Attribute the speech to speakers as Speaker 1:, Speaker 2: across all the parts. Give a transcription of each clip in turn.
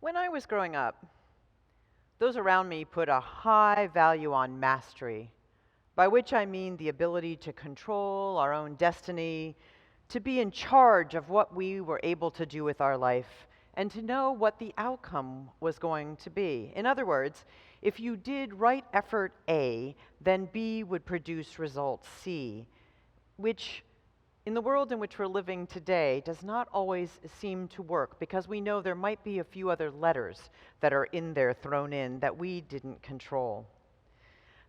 Speaker 1: When I was growing up, those around me put a high value on mastery, by which I mean the ability to control our own destiny, to be in charge of what we were able to do with our life, and to know what the outcome was going to be. In other words, if you did right effort A, then B would produce result C, which in the world in which we're living today does not always seem to work because we know there might be a few other letters that are in there thrown in that we didn't control.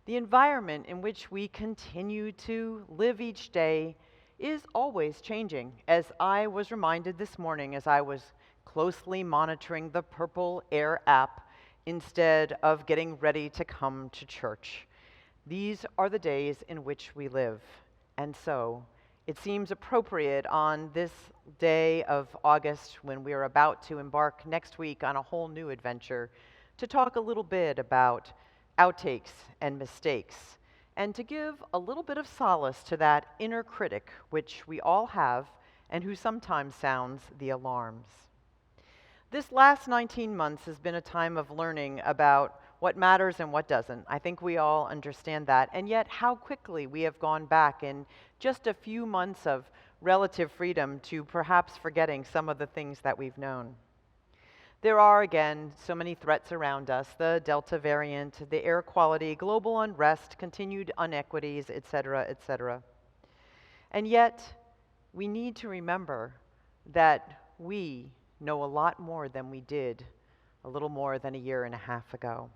Speaker 1: The environment in which we continue to live each day is always changing, as I was reminded this morning as I was closely monitoring the Purple Air app instead of getting ready to come to church. These are the days in which we live, and so it seems appropriate on this day of August when we are about to embark next week on a whole new adventure to talk a little bit about outtakes and mistakes and to give a little bit of solace to that inner critic which we all have and who sometimes sounds the alarms. This last 19 months has been a time of learning about what matters and what doesn't. I think we all understand that. And yet, how quickly we have gone back in just a few months of relative freedom to perhaps forgetting some of the things that we've known. There are, again, so many threats around us, the Delta variant, the air quality, global unrest, continued inequities, etc., etc. And yet, we need to remember that we know a lot more than we did a little more than a year and a half ago.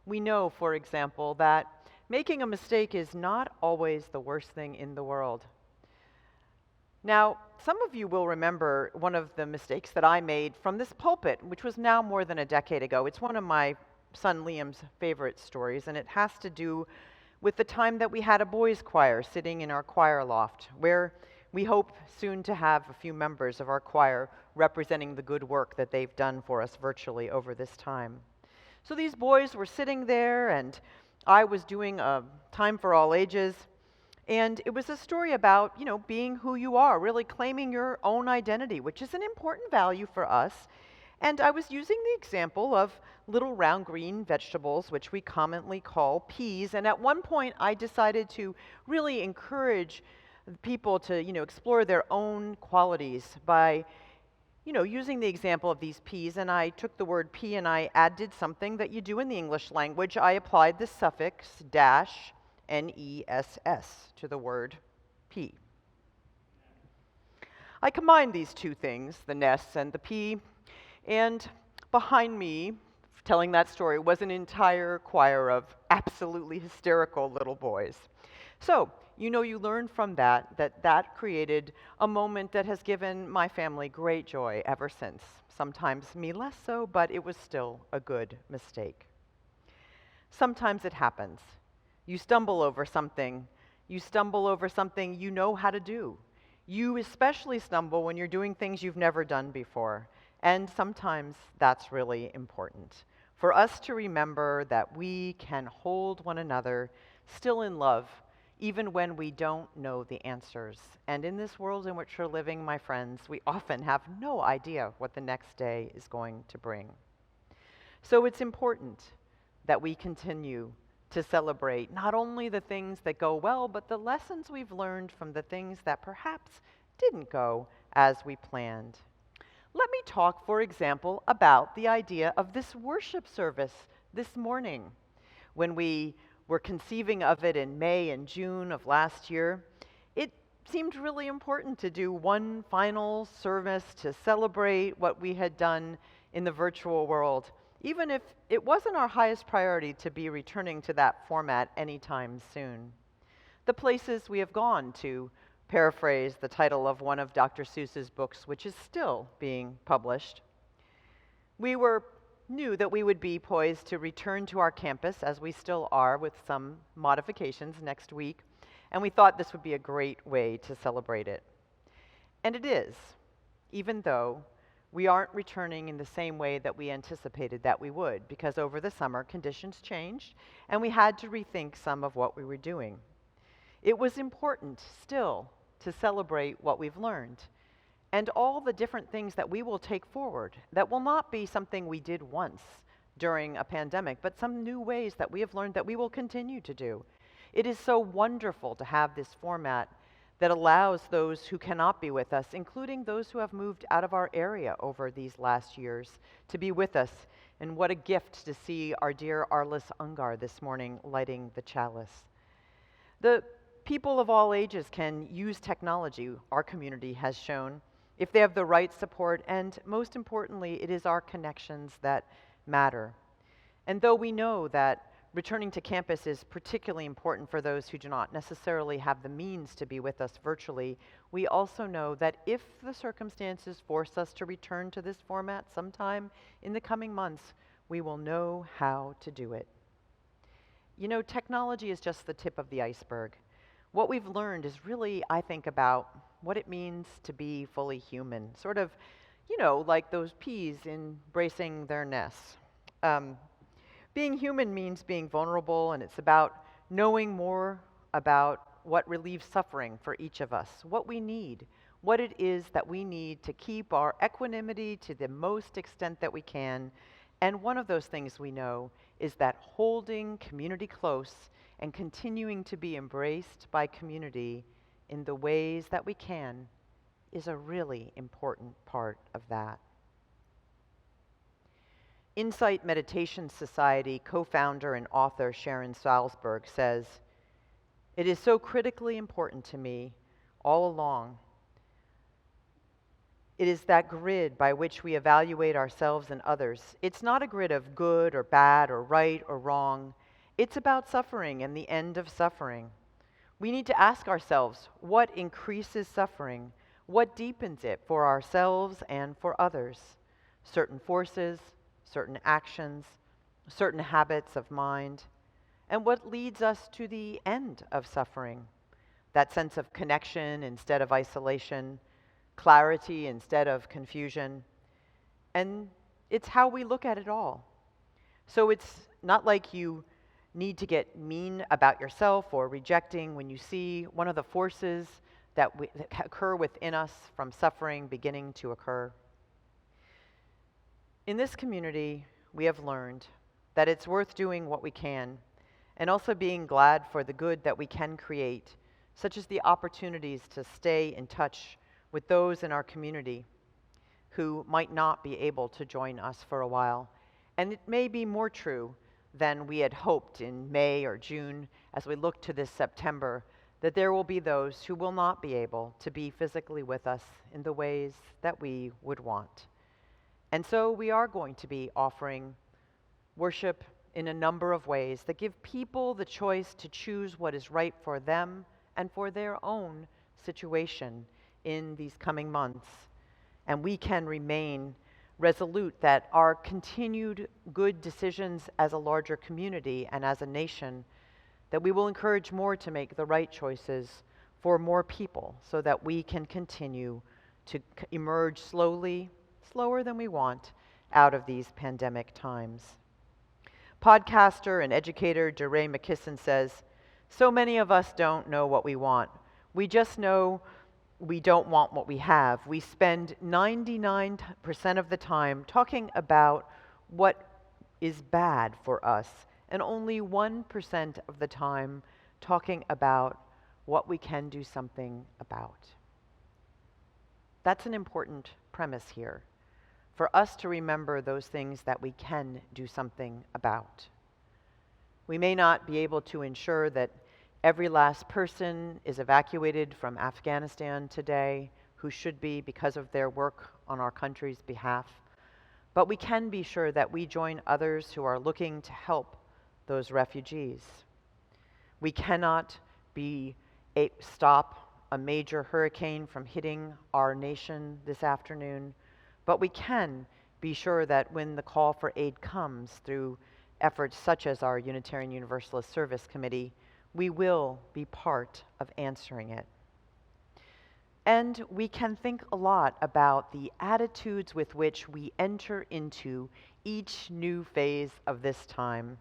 Speaker 1: We know, for example, that making a mistake is not always the worst thing in the world. Now, some of you will remember one of the mistakes that I made from this pulpit, which was now more than a decade ago. It's one of my son Liam's favorite stories, and it has to do with the time that we had a boys' choir sitting in our choir loft, where we hope soon to have a few members of our choir representing the good work that they've done for us virtually over this time. So these boys were sitting there, and I was doing a time for all ages, and it was a story about, being who you are, really claiming your own identity, which is an important value for us. And I was using the example of little round green vegetables, which we commonly call peas, and at one point I decided to really encourage people to, explore their own qualities by using the example of these peas, and I took the word pea and I added something that you do in the English language. I applied the suffix dash, N-E-S-S, to the word pea. I combined these two things, the ness and the pea, and behind me, telling that story, was an entire choir of absolutely hysterical little boys. So, you learn from that created a moment that has given my family great joy ever since. Sometimes me less so, but it was still a good mistake. Sometimes it happens. You stumble over something. You stumble over something you know how to do. You especially stumble when you're doing things you've never done before. And sometimes that's really important. For us to remember that we can hold one another still in love, even when we don't know the answers. And in this world in which we're living, my friends, we often have no idea what the next day is going to bring. So it's important that we continue to celebrate not only the things that go well, but the lessons we've learned from the things that perhaps didn't go as we planned. Let me talk, for example, about the idea of this worship service this morning. When we were conceiving of it in May and June of last year, it seemed really important to do one final service to celebrate what we had done in the virtual world, even if it wasn't our highest priority to be returning to that format anytime soon. The places we have gone, to paraphrase the title of one of Dr. Seuss's books, which is still being published, we knew that we would be poised to return to our campus, as we still are, with some modifications next week, and we thought this would be a great way to celebrate it. And it is, even though we aren't returning in the same way that we anticipated that we would, because over the summer conditions changed, and we had to rethink some of what we were doing. It was important still to celebrate what we've learned and all the different things that we will take forward that will not be something we did once during a pandemic, but some new ways that we have learned that we will continue to do. It is so wonderful to have this format that allows those who cannot be with us, including those who have moved out of our area over these last years, to be with us. And what a gift to see our dear Arliss Ungar this morning lighting the chalice. The people of all ages can use technology, our community has shown, if they have the right support, and most importantly, it is our connections that matter. And though we know that returning to campus is particularly important for those who do not necessarily have the means to be with us virtually, we also know that if the circumstances force us to return to this format sometime in the coming months, we will know how to do it. You know, technology is just the tip of the iceberg. What we've learned is really, I think, about what it means to be fully human, sort of, you know, like those peas embracing their nests. Being human means being vulnerable, and it's about knowing more about what relieves suffering for each of us, what we need, what it is that we need to keep our equanimity to the most extent that we can. And one of those things we know is that holding community close and continuing to be embraced by community in the ways that we can is a really important part of that. Insight Meditation Society co-founder and author Sharon Salzberg says, "It is so critically important to me all along. It is that grid by which we evaluate ourselves and others. It's not a grid of good or bad or right or wrong. It's about suffering and the end of suffering. We need to ask ourselves, what increases suffering? What deepens it for ourselves and for others? Certain forces, certain actions, certain habits of mind, and what leads us to the end of suffering? That sense of connection instead of isolation, clarity instead of confusion, and it's how we look at it all. So it's not like you need to get mean about yourself or rejecting when you see one of the forces that occur within us from suffering beginning to occur. In this community, we have learned that it's worth doing what we can and also being glad for the good that we can create, such as the opportunities to stay in touch with those in our community who might not be able to join us for a while. And it may be more true than we had hoped in May or June as we look to this September, that there will be those who will not be able to be physically with us in the ways that we would want. And so we are going to be offering worship in a number of ways that give people the choice to choose what is right for them and for their own situation in these coming months. And we can remain resolute that our continued good decisions as a larger community and as a nation, that we will encourage more to make the right choices for more people so that we can continue to emerge slowly, slower than we want, out of these pandemic times. Podcaster and educator DeRay McKisson says, "So many of us don't know what we want. We just know we don't want what we have. We spend 99% of the time talking about what is bad for us, and only 1% of the time talking about what we can do something about." That's an important premise here, for us to remember those things that we can do something about. We may not be able to ensure that every last person is evacuated from Afghanistan today who should be because of their work on our country's behalf, but we can be sure that we join others who are looking to help those refugees. We cannot stop a major hurricane from hitting our nation this afternoon, but we can be sure that when the call for aid comes through efforts such as our Unitarian Universalist Service Committee, we will be part of answering it. And we can think a lot about the attitudes with which we enter into each new phase of this time.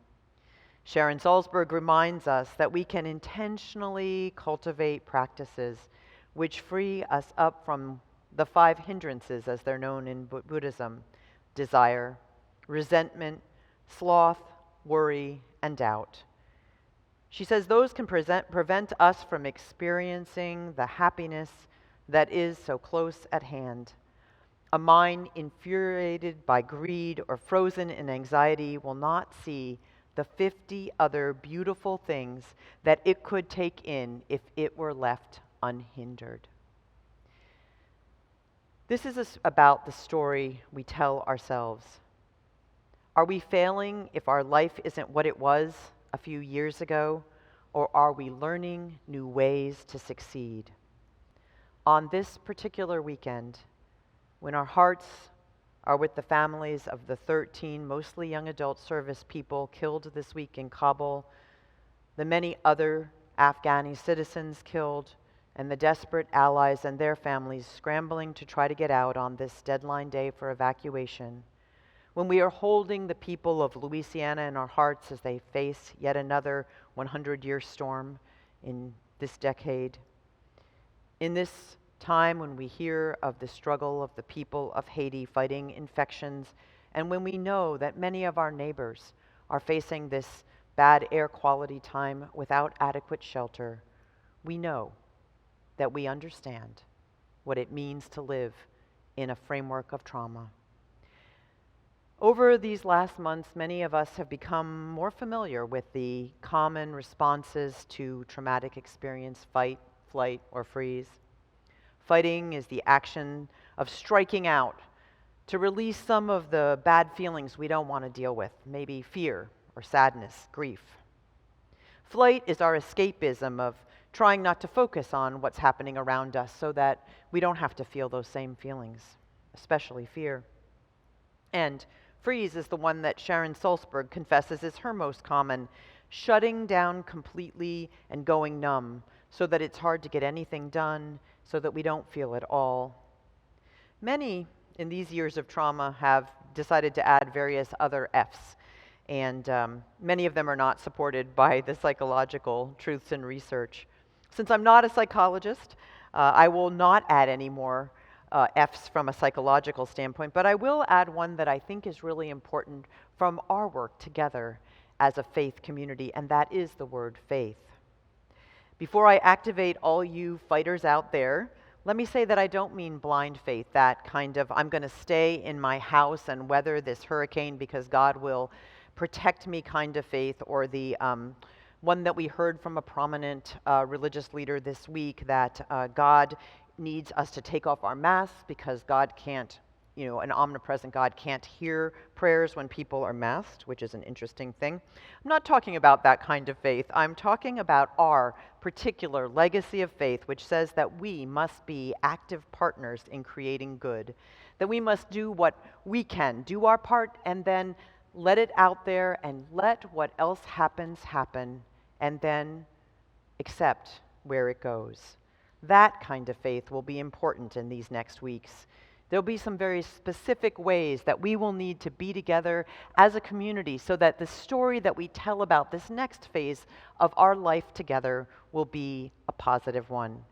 Speaker 1: Sharon Salzberg reminds us that we can intentionally cultivate practices which free us up from the 5 hindrances as they're known in Buddhism: desire, resentment, sloth, worry, and doubt. She says those can prevent us from experiencing the happiness that is so close at hand. A mind infuriated by greed or frozen in anxiety will not see the 50 other beautiful things that it could take in if it were left unhindered. This is about the story we tell ourselves. Are we failing if our life isn't what it was a few years ago, or are we learning new ways to succeed? On this particular weekend, when our hearts are with the families of the 13 mostly young adult service people killed this week in Kabul, the many other Afghani citizens killed, and the desperate allies and their families scrambling to try to get out on this deadline day for evacuation, when we are holding the people of Louisiana in our hearts as they face yet another 100-year storm in this decade, in this time when we hear of the struggle of the people of Haiti fighting infections, and when we know that many of our neighbors are facing this bad air quality time without adequate shelter, we know that we understand what it means to live in a framework of trauma. Over these last months, many of us have become more familiar with the common responses to traumatic experience: fight, flight, or freeze. Fighting is the action of striking out to release some of the bad feelings we don't want to deal with, maybe fear or sadness, grief. Flight is our escapism of trying not to focus on what's happening around us so that we don't have to feel those same feelings, especially fear. And freeze is the one that Sharon Salzberg confesses is her most common: shutting down completely and going numb so that it's hard to get anything done, so that we don't feel at all. Many in these years of trauma have decided to add various other Fs, and many of them are not supported by the psychological truths and research. Since I'm not a psychologist, I will not add any more Fs from a psychological standpoint, but I will add one that I think is really important from our work together as a faith community, and that is the word faith. Before I activate all you fighters out there, let me say that I don't mean blind faith, that kind of I'm going to stay in my house and weather this hurricane because God will protect me kind of faith, or the one that we heard from a prominent religious leader this week, that God needs us to take off our masks because God can't, an omnipresent God can't hear prayers when people are masked, which is an interesting thing. I'm not talking about that kind of faith. I'm talking about our particular legacy of faith, which says that we must be active partners in creating good, that we must do what we can, do our part, and then let it out there and let what else happens happen, and then accept where it goes. That kind of faith will be important in these next weeks. There'll be some very specific ways that we will need to be together as a community so that the story that we tell about this next phase of our life together will be a positive one.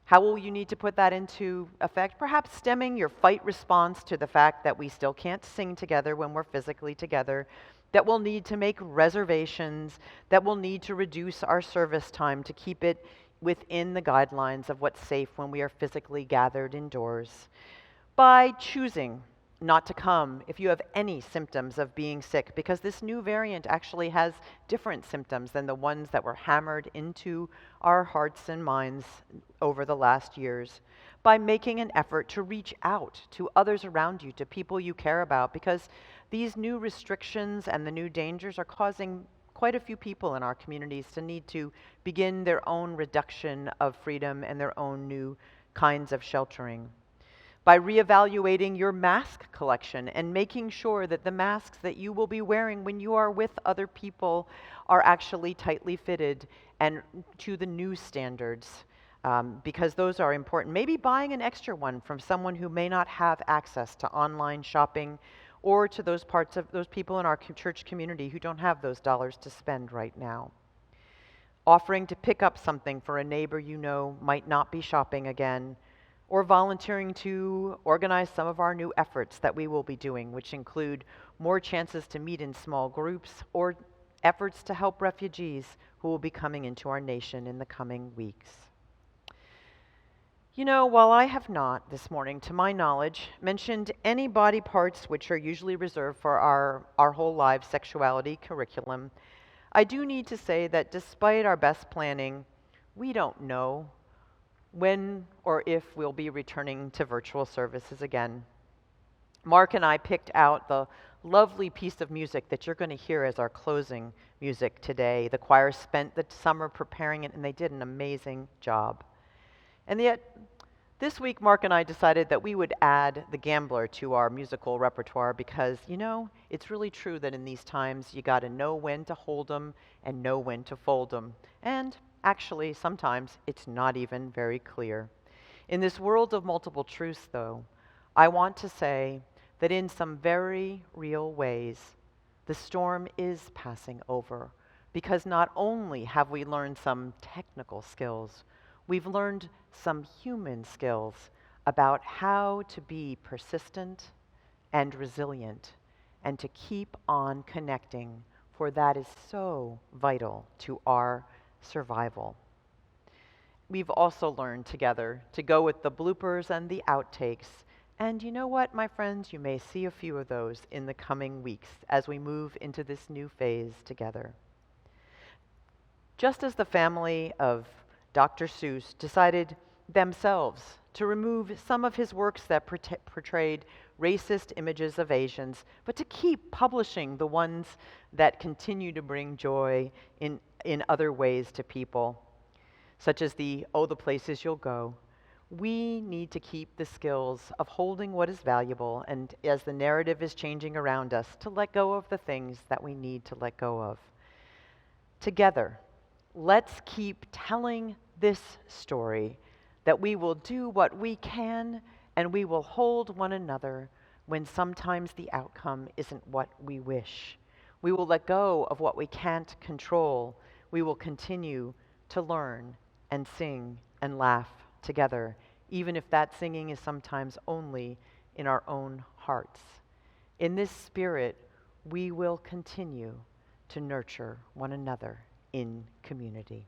Speaker 1: How will you need to put that into effect? Perhaps stemming your fight response to the fact that we still can't sing together when we're physically together, that we'll need to make reservations, that we'll need to reduce our service time to keep it within the guidelines of what's safe when we are physically gathered indoors. By choosing not to come if you have any symptoms of being sick, because this new variant actually has different symptoms than the ones that were hammered into our hearts and minds over the last years. By making an effort to reach out to others around you, to people you care about, because these new restrictions and the new dangers are causing quite a few people in our communities to need to begin their own reduction of freedom and their own new kinds of sheltering. By reevaluating your mask collection and making sure that the masks that you will be wearing when you are with other people are actually tightly fitted and to the new standards, because those are important. Maybe buying an extra one from someone who may not have access to online shopping, or to those people in our church community who don't have those dollars to spend right now. Offering to pick up something for a neighbor you know might not be shopping again, or volunteering to organize some of our new efforts that we will be doing, which include more chances to meet in small groups or efforts to help refugees who will be coming into our nation in the coming weeks. You know, while I have not this morning, to my knowledge, mentioned any body parts which are usually reserved for our whole lives sexuality curriculum, I do need to say that despite our best planning, we don't know when or if we'll be returning to virtual services again. Mark and I picked out the lovely piece of music that you're going to hear as our closing music today. The choir spent the summer preparing it, and they did an amazing job. And yet, this week, Mark and I decided that we would add The Gambler to our musical repertoire because, you know, it's really true that in these times you got to know when to hold 'em and know when to fold 'em. And actually, sometimes it's not even very clear. In this world of multiple truths, though, I want to say that in some very real ways, the storm is passing over because not only have we learned some technical skills, we've learned some human skills about how to be persistent and resilient and to keep on connecting, for that is so vital to our survival. We've also learned together to go with the bloopers and the outtakes. And you know what, my friends? You may see a few of those in the coming weeks as we move into this new phase together. Just as the family of Dr. Seuss decided themselves to remove some of his works that portrayed racist images of Asians, but to keep publishing the ones that continue to bring joy in other ways to people, such as the Oh, the Places You'll Go. We need to keep the skills of holding what is valuable, and as the narrative is changing around us, to let go of the things that we need to let go of. Together, let's keep telling this story that we will do what we can and we will hold one another when sometimes the outcome isn't what we wish. We will let go of what we can't control. We will continue to learn and sing and laugh together, even if that singing is sometimes only in our own hearts. In this spirit, we will continue to nurture one another in community.